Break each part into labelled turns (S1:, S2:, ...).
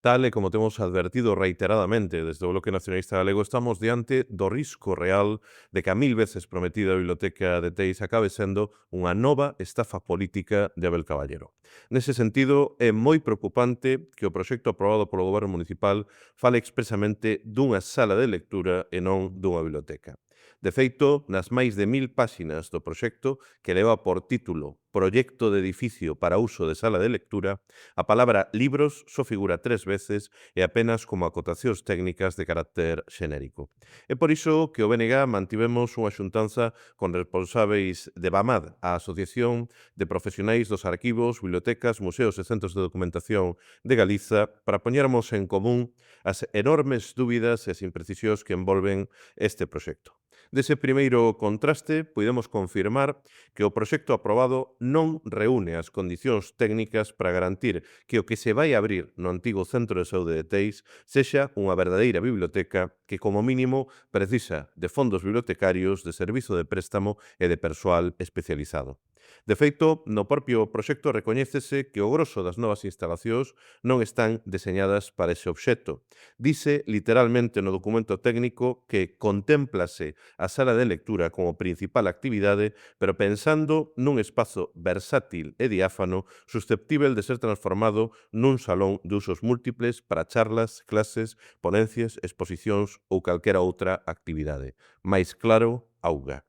S1: Tal e como temos advertido reiteradamente desde o Bloque Nacionalista Galego, estamos diante do risco real de que a mil veces prometida Biblioteca de Teis acabe sendo unha nova estafa política de Abel Caballero. Nese sentido, é moi preocupante que o proxecto aprobado polo Goberno Municipal fale expresamente dunha sala de lectura e non dunha biblioteca. De feito, nas máis de 1000 páxinas do proxecto, que leva por título Proyecto de edificio para uso de sala de lectura, a palabra libros só figura 3 veces e apenas como acotacións técnicas de carácter xenérico. É por iso que o BNG mantivemos unha xuntanza con responsáveis de BAMAD, a Asociación de Profesionais dos Arquivos, Bibliotecas, Museos e Centros de Documentación de Galiza, para poñermos en común as enormes dúbidas e as imprecisións que envolven este proxecto. Dese primeiro contraste, podemos confirmar que o proxecto aprobado non reúne as condicións técnicas para garantir que o que se vai abrir no antigo Centro de Saúde de Teis sexa unha verdadeira biblioteca que, como mínimo, precisa de fondos bibliotecarios, de servizo de préstamo e de persoal especializado. De feito, no propio proxecto recoñécese que o grosso das novas instalacións non están deseñadas para ese obxecto. Dice literalmente no documento técnico que contémplase a sala de lectura como principal actividade, pero pensando nun espazo versátil e diáfano susceptíbel de ser transformado nun salón de usos múltiples para charlas, clases, ponencias, exposicións ou calquera outra actividade. Mais claro, auga.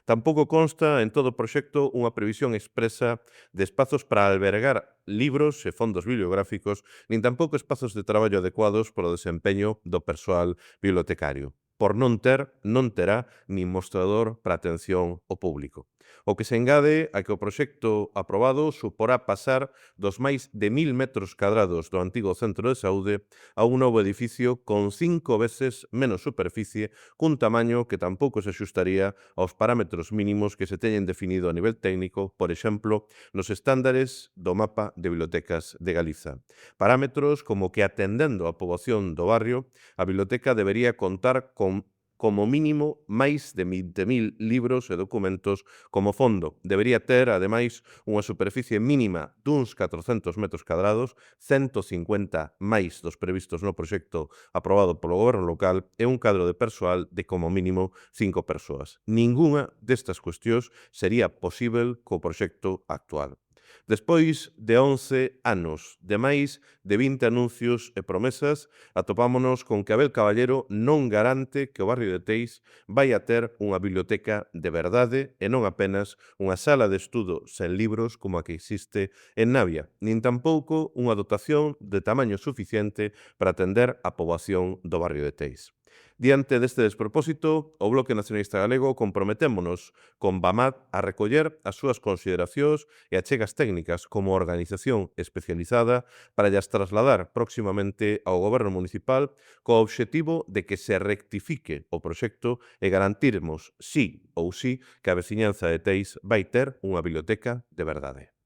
S1: Tampouco consta en todo o proxecto unha previsión expresa de espazos para albergar libros e fondos bibliográficos, nin tampouco espazos de traballo adecuados polo desempeño do persoal bibliotecario. Por non ter, non terá nin mostrador para atención ao público. O que se engade a que o proxecto aprobado suporá pasar dos máis de 1000 metros cadrados do antigo centro de saúde a un novo edificio con 5 veces menos superficie, cun tamaño que tampouco se axustaría aos parámetros mínimos que se teñen definido a nivel técnico, por exemplo, nos estándares do mapa de bibliotecas de Galiza. Parámetros como que, atendendo a poboación do barrio, a biblioteca debería contar con como mínimo máis de 20.000 libros e documentos como fondo. Debería ter, ademais, unha superficie mínima duns 400 metros cadrados, 150 máis dos previstos no proxecto aprobado polo Goberno local e un cadro de persoal de como mínimo 5 persoas. Ningunha destas cuestións sería posíbel co proxecto actual. Despois de 11 anos de máis de 20 anuncios e promesas, atopámonos con que Abel Caballero non garante que o barrio de Teis vai a ter unha biblioteca de verdade e non apenas unha sala de estudo sen libros como a que existe en Navia, nin tampouco unha dotación de tamaño suficiente para atender a poboación do barrio de Teis. Diante deste despropósito, o Bloque Nacionalista Galego comprometémonos con BAMAD a recoller as súas consideracións e achegas técnicas como organización especializada para llas trasladar próximamente ao Goberno Municipal co obxectivo de que se rectifique o proxecto e garantirmos, sí ou sí, que a veciñanza de Teis vai ter unha biblioteca de verdade.